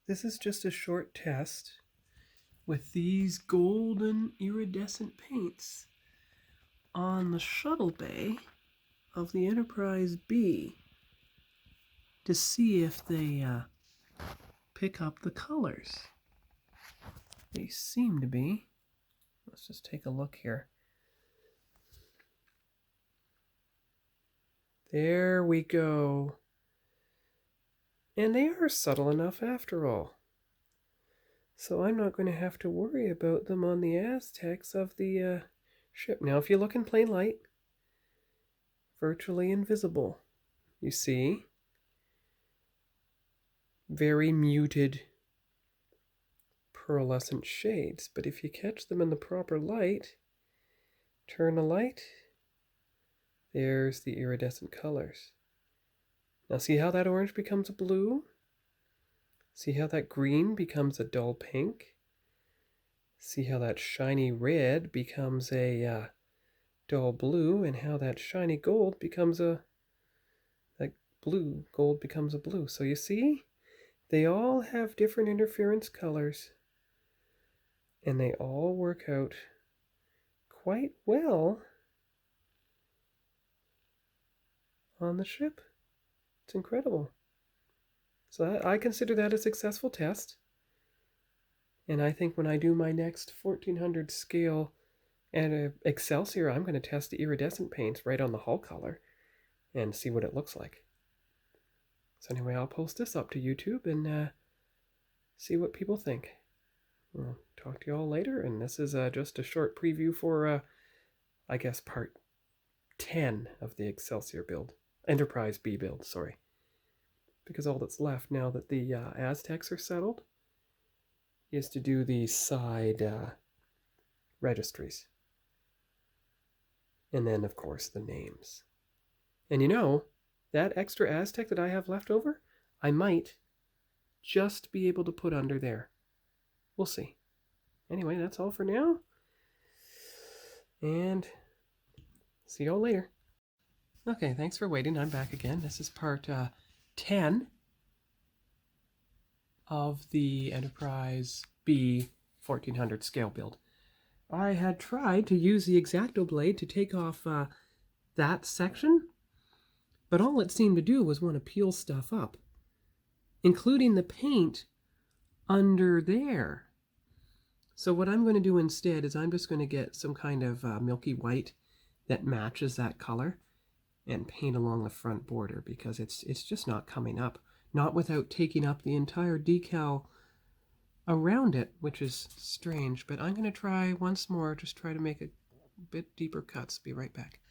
This is just a short test with these golden iridescent paints on the Shuttlebay of the Enterprise B to see if they pick up the colors. They seem to be. Let's just take a look here. There we go. And they are subtle enough after all. So I'm not going to have to worry about them on the Aztecs of the ship. Now if you look in plain light, virtually invisible. You see? Very muted pearlescent shades. But if you catch them in the proper light, turn a light, there's the iridescent colors. Now see how that orange becomes a blue? See how that green becomes a dull pink? See how that shiny red becomes a dull blue, and how that shiny gold becomes that gold becomes a blue. So you see, they all have different interference colors, and they all work out quite well on the ship. It's incredible. So I consider that a successful test. And I think when I do my next 1400 scale at Excelsior, I'm going to test the iridescent paints right on the hull color and see what it looks like. So anyway, I'll post this up to YouTube and see what people think. I'll talk to you all later, and this is just a short preview for, I guess, part 10 of the Excelsior build. Enterprise B build, sorry. Because all that's left now that the Aztecs are settled is to do the side registries. And then, of course, the names. And you know, that extra Aztec that I have left over, I might just be able to put under there. We'll see. Anyway, that's all for now. And see you all later. Okay, thanks for waiting. I'm back again. This is part 10 of the Enterprise B 1400 scale build. I had tried to use the X-Acto blade to take off that section, but all it seemed to do was want to peel stuff up, including the paint under there. So what I'm going to do instead is I'm just going to get some kind of milky white that matches that color and paint along the front border, because it's just not coming up. Not without taking up the entire decal around it, which is strange. But I'm going to try once more, just try to make a bit deeper cuts. Be right back.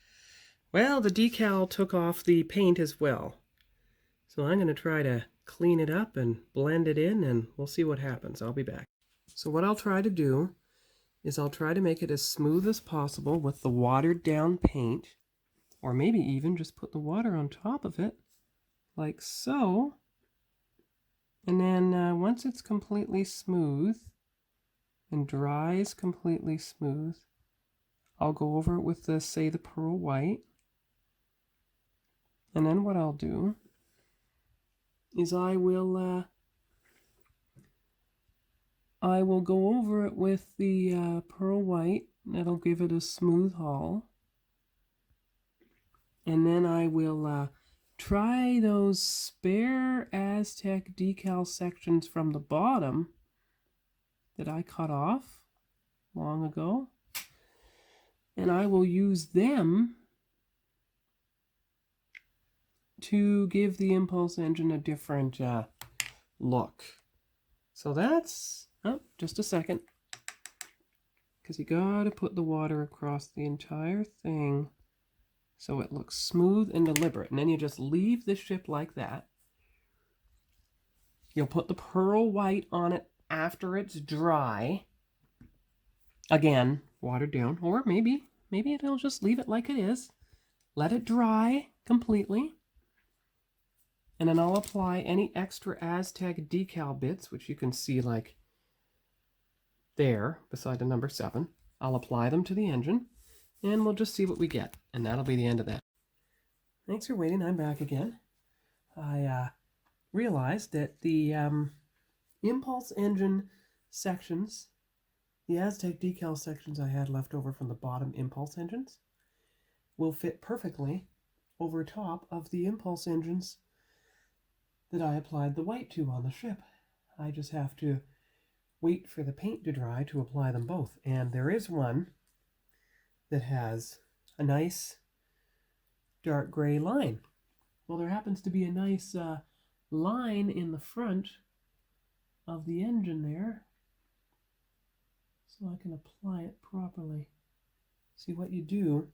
Well, the decal took off the paint as well. So I'm going to try to clean it up and blend it in, and we'll see what happens. I'll be back. So what I'll try to do is I'll try to make it as smooth as possible with the watered down paint. Or maybe even just put the water on top of it, like so. And then once it's completely smooth and dries completely smooth, I'll go over it with the, say, the pearl white. And then what I'll do is I will go over it with the pearl white. That'll give it a smooth hull. And then I will try those spare Aztec decal sections from the bottom that I cut off long ago. And I will use them to give the impulse engine a different look. So that's, oh, just a second, because you gotta put the water across the entire thing so it looks smooth and deliberate. And then you just leave the ship like that. You'll put the pearl white on it after it's dry. Again, watered down. Or maybe it'll just leave it like it is. Let it dry completely. And then I'll apply any extra Aztec decal bits, which you can see like there beside the number 7. I'll apply them to the engine. And we'll just see what we get. And that'll be the end of that. Thanks for waiting. I'm back again. I realized that the impulse engine sections, the Aztec decal sections I had left over from the bottom impulse engines, will fit perfectly over top of the impulse engines that I applied the white to on the ship. I just have to wait for the paint to dry to apply them both. And there is one that has a nice dark gray line. Well, there happens to be a nice line in the front of the engine there, so I can apply it properly. See, what you do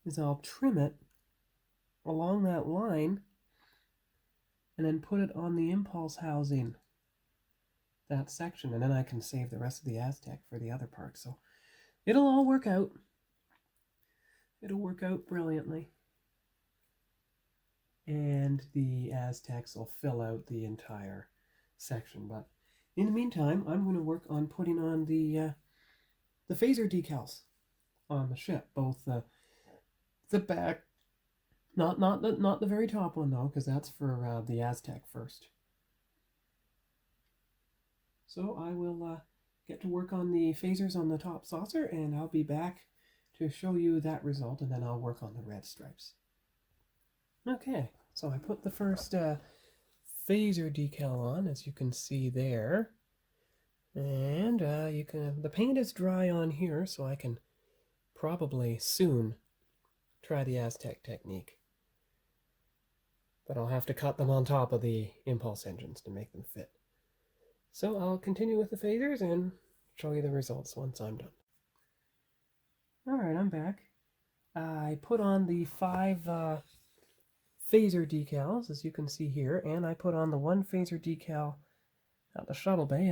is I'll trim it along that line and then put it on the impulse housing, that section, and then I can save the rest of the Aztec for the other part. So it'll all work out. It'll work out brilliantly. And the Aztecs will fill out the entire section. But in the meantime, I'm going to work on putting on the phaser decals on the ship, both the back, not the very top one though, because that's for the Aztec first. So I will get to work on the phasers on the top saucer, and I'll be back to show you that result, and then I'll work on the red stripes. Okay, so I put the first phaser decal on, as you can see there, and the paint is dry on here, so I can probably soon try the Aztec technique. But I'll have to cut them on top of the impulse engines to make them fit. So I'll continue with the phasers and show you the results once I'm done. Alright, I'm back. I put on the 5 phaser decals, as you can see here, and I put on the 1 phaser decal at the Shuttlebay.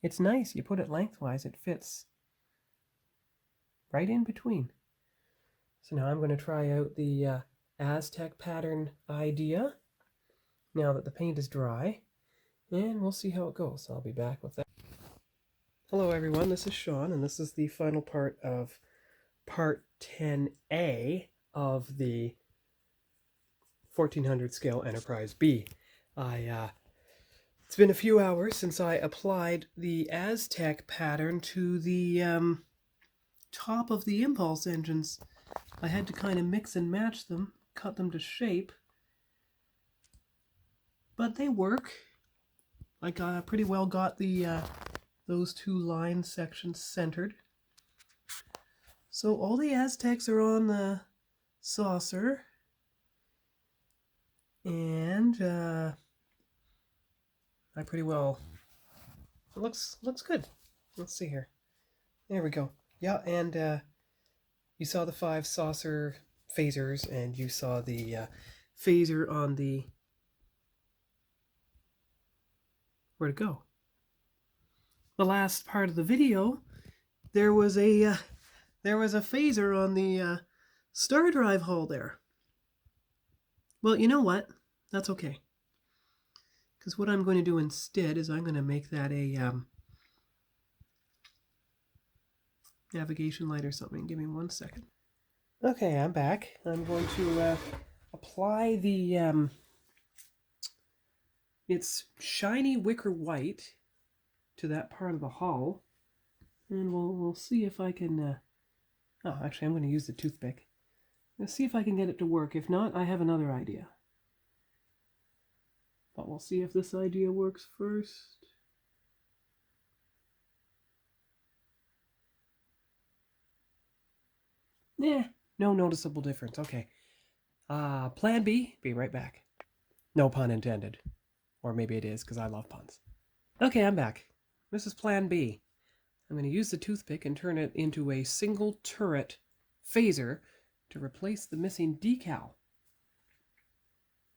It's nice. You put it lengthwise, it fits right in between. So now I'm going to try out the Aztec pattern idea now that the paint is dry, and we'll see how it goes. I'll be back with that. Hello everyone, this is Sean, and this is the final part of Part 10A of the 1400 scale Enterprise B. It's been a few hours since I applied the Aztec pattern to the top of the impulse engines. I had to kind of mix and match them, cut them to shape, but they work. I pretty well got the those 2 line sections centered. So all the Aztecs are on the saucer, and I pretty well, it looks good. Let's see here. There we go. Yeah, and you saw the 5 saucer phasers, and you saw the phaser on the, where'd it go? The last part of the video, there was a phaser on the star drive hull there. Well, you know what? That's okay. Because what I'm going to do instead is I'm going to make that a navigation light or something. Give me 1 second. Okay, I'm back. I'm going to apply the it's shiny wicker white to that part of the hull, and we'll see if I can oh, actually I'm going to use the toothpick. Let's see if I can get it to work. If not, I have another idea. But we'll see if this idea works first. Yeah, no noticeable difference. Okay. Plan B, be right back. No pun intended. Or maybe it is, because I love puns. Okay, I'm back. This is Plan B. I'm going to use the toothpick and turn it into a single turret phaser to replace the missing decal.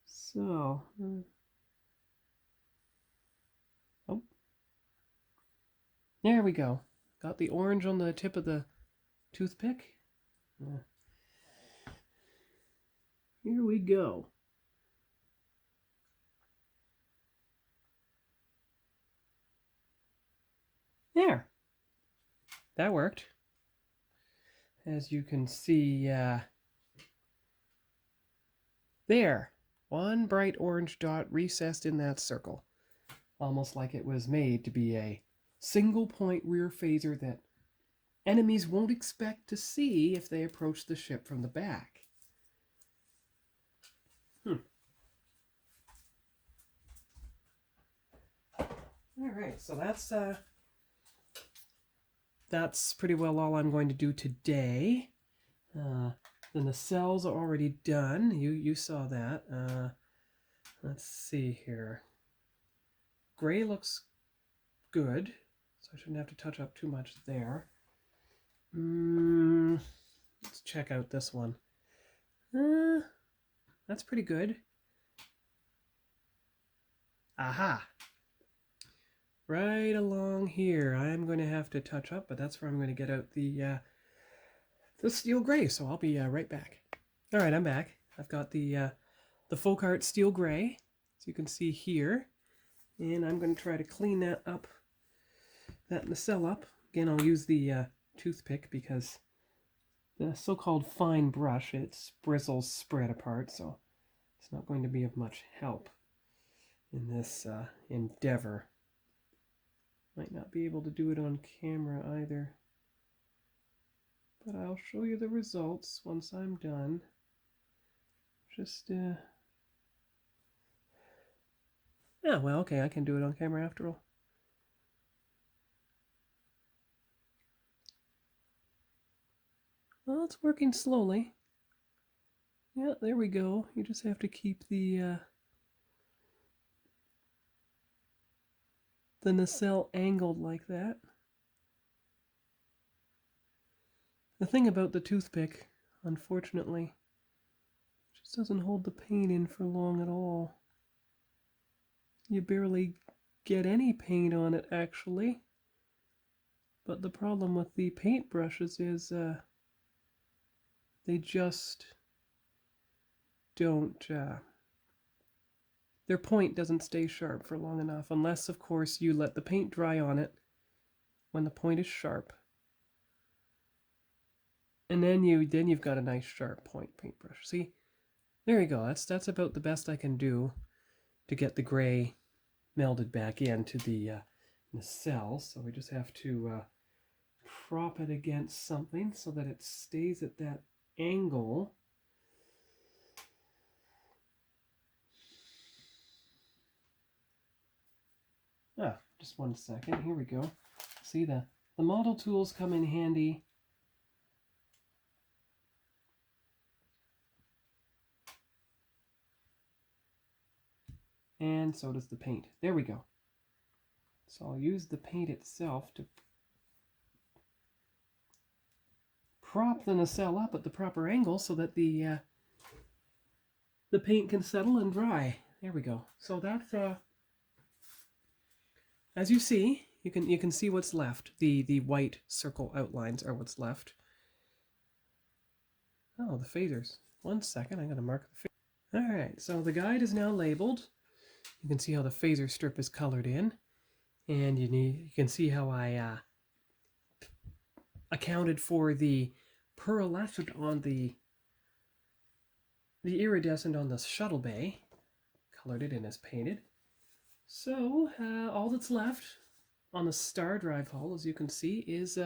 So, oh, there we go. Got the orange on the tip of the toothpick. Here we go. There. That worked. As you can see, there. 1 bright orange dot recessed in that circle. almost like it was made to be a single point rear phaser that enemies won't expect to see if they approach the ship from the back. Alright, so that's pretty well all I'm going to do today. The nacelles are already done. You saw that. Let's see here. Gray looks good, so I shouldn't have to touch up too much there. Let's check out this one. That's pretty good. Aha! Right along here, I'm going to have to touch up, but that's where I'm going to get out the steel gray, so I'll be right back. All right, I'm back. I've got the folk art steel gray, as you can see here, and I'm going to try to clean that up, that nacelle up. Again, I'll use the toothpick because the so-called fine brush, its bristles spread apart, so it's not going to be of much help in this endeavor. Might not be able to do it on camera either, but I'll show you the results once I'm done. Just yeah, well, okay, I can do it on camera after all. Well, it's working slowly. Yeah, there we go. You just have to keep the nacelle angled like that. The thing about the toothpick, unfortunately, just doesn't hold the paint in for long at all. You barely get any paint on it, actually. But the problem with the paint brushes is they just don't... their point doesn't stay sharp for long enough, unless, of course, you let the paint dry on it when the point is sharp. And then you've got a nice sharp point paintbrush. See, there you go. That's about the best I can do to get the gray melded back into the nacelle. So we just have to prop it against something so that it stays at that angle. Just one second. Here we go. See, the model tools come in handy. And so does the paint. There we go. So I'll use the paint itself to prop the nacelle up at the proper angle so that the paint can settle and dry. There we go. So that's as you see, you can see what's left. The white circle outlines are what's left. Oh, the phasers. One second, I'm going to mark the phasers. All right, so the guide is now labeled. You can see how the phaser strip is colored in, and you can see how I accounted for the pearlescent on the iridescent on the Shuttlebay, colored it in as painted. So all that's left on the star drive hull, as you can see, is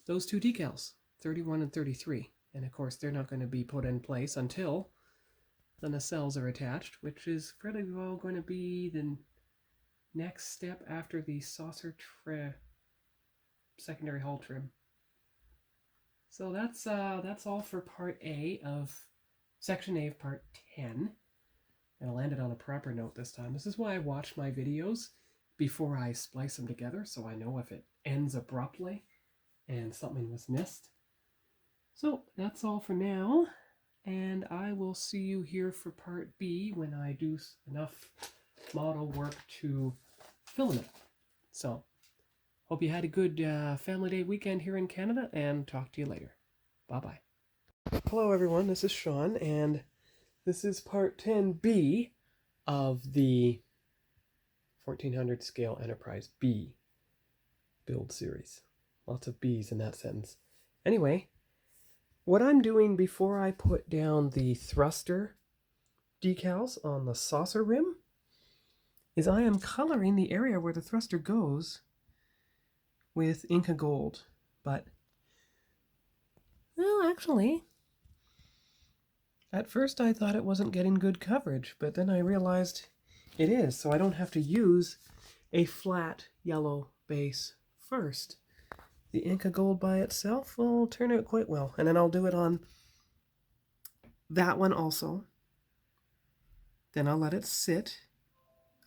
those two decals, 31 and 33. And of course, they're not going to be put in place until the nacelles are attached, which is pretty well going to be the next step after the saucer secondary hull trim. So that's all for part A of section A of part 10. And I landed on a proper note this time. This is why I watch my videos before I splice them together, so I know if it ends abruptly and something was missed. So that's all for now, and I will see you here for part B when I do enough model work to film it. So, hope you had a good Family Day weekend here in Canada, and talk to you later. Bye-bye. Hello everyone, this is Sean, and this is part 10B of the 1400 scale Enterprise B build series. Lots of B's in that sentence. Anyway, what I'm doing before I put down the thruster decals on the saucer rim is I am coloring the area where the thruster goes with Inca gold. But, well, actually, at first I thought it wasn't getting good coverage, but then I realized it is, so I don't have to use a flat yellow base first. The Inca gold by itself will turn out quite well, and then I'll do it on that one also. Then I'll let it sit.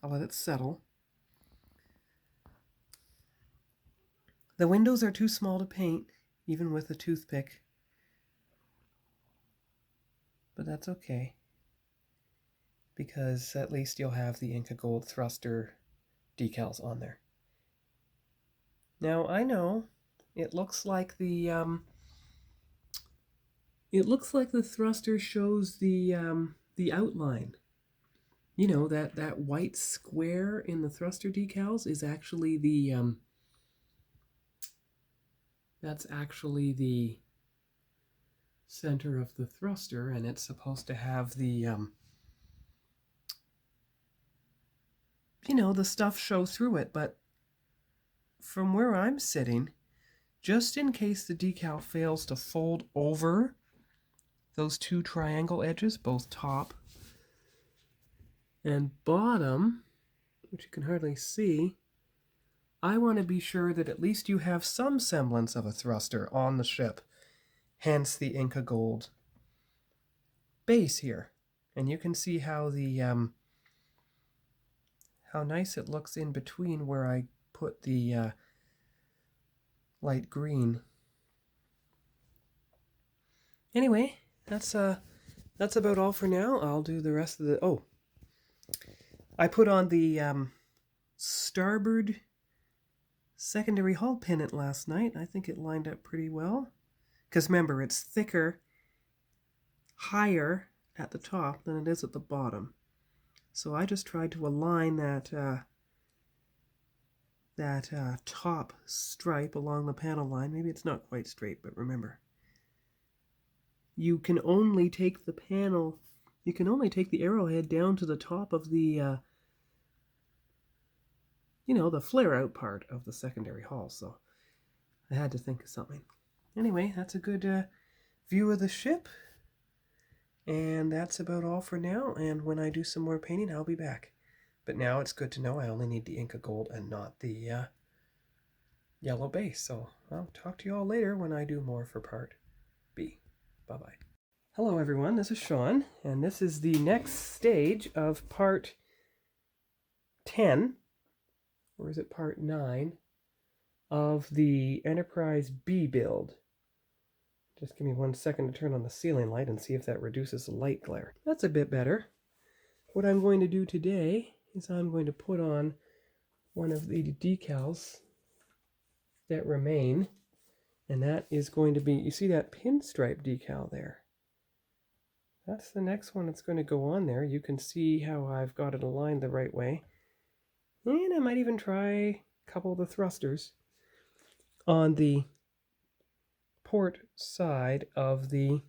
I'll let it settle. The windows are too small to paint, even with a toothpick. But that's okay, because at least you'll have the Inca Gold thruster decals on there. Now I know it looks like the thruster shows the outline. You know, that white square in the thruster decals is actually the that's actually the center of the thruster, and it's supposed to have the you know, the stuff show through it. But from where I'm sitting, just in case the decal fails to fold over those two triangle edges, both top and bottom, which you can hardly see, I want to be sure that at least you have some semblance of a thruster on the ship, hence the Inca Gold base here. And you can see how the how nice it looks in between where I put the light green. Anyway, that's about all for now. I'll do the rest of the... Oh, I put on the Starboard secondary hull pennant last night. I think it lined up pretty well. Because remember, it's thicker, higher at the top than it is at the bottom. So I just tried to align that top stripe along the panel line. Maybe it's not quite straight, but remember, you can only take the panel, you can only take the arrowhead down to the top of the, you know, the flare-out part of the secondary hull. So I had to think of something. Anyway, that's a good view of the ship. And that's about all for now. And when I do some more painting, I'll be back. But now it's good to know I only need the Inca Gold and not the yellow base. So I'll talk to you all later when I do more for part B. Bye-bye. Hello everyone, this is Sean, and this is the next stage of part 10, or is it part 9, of the Enterprise B build. Just give me 1 second to turn on the ceiling light and see if that reduces the light glare. That's a bit better. What I'm going to do today is I'm going to put on one of the decals that remain, and that is going to be, you see that pinstripe decal there? That's the next one that's going to go on there. You can see how I've got it aligned the right way. And I might even try a couple of the thrusters on the port side of the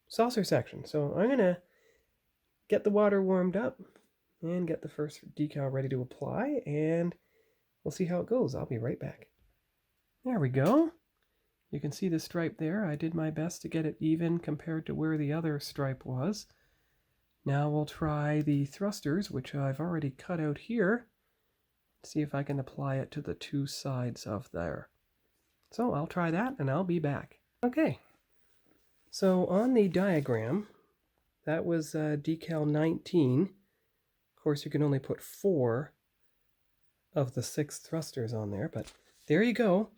saucer section. So I'm going to get the water warmed up and get the first decal ready to apply, and we'll see how it goes. I'll be right back. There we go. You can see the stripe there. I did my best to get it even compared to where the other stripe was. Now we'll try the thrusters, which I've already cut out here. See if I can apply it to the two sides of there. So I'll try that and I'll be back. Okay, so on the diagram, that was decal 19. Of course, you can only put 4 of the 6 thrusters on there, but there you go.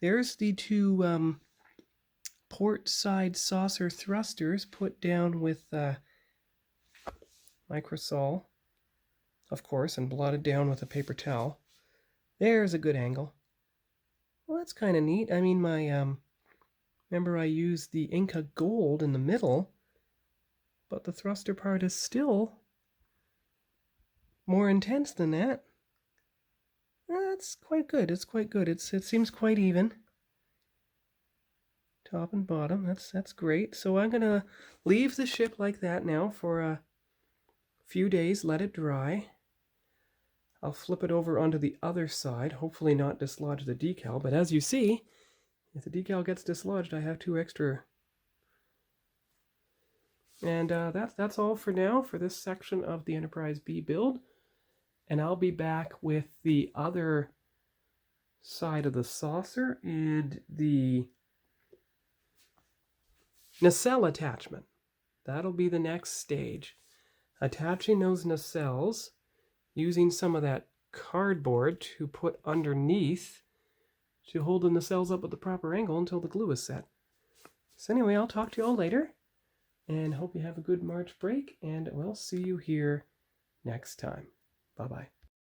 There's the two port side saucer thrusters put down with microsol, of course, and blotted down with a paper towel. There's a good angle. Well, that's kind of neat. I mean, my remember I used the Inca Gold in the middle, but the thruster part is still more intense than that. That's quite good. It's quite good. It seems quite even. Top and bottom. That's great. So I'm gonna leave the ship like that now for a few days. Let it dry. I'll flip it over onto the other side, hopefully not dislodge the decal, but as you see, if the decal gets dislodged, I have 2 extra. And that's all for now for this section of the Enterprise B build. And I'll be back with the other side of the saucer and the nacelle attachment. That'll be the next stage. Attaching those nacelles using some of that cardboard to put underneath to hold the nacelles up at the proper angle until the glue is set. So anyway, I'll talk to you all later and hope you have a good March break, and we'll see you here next time. Bye-bye.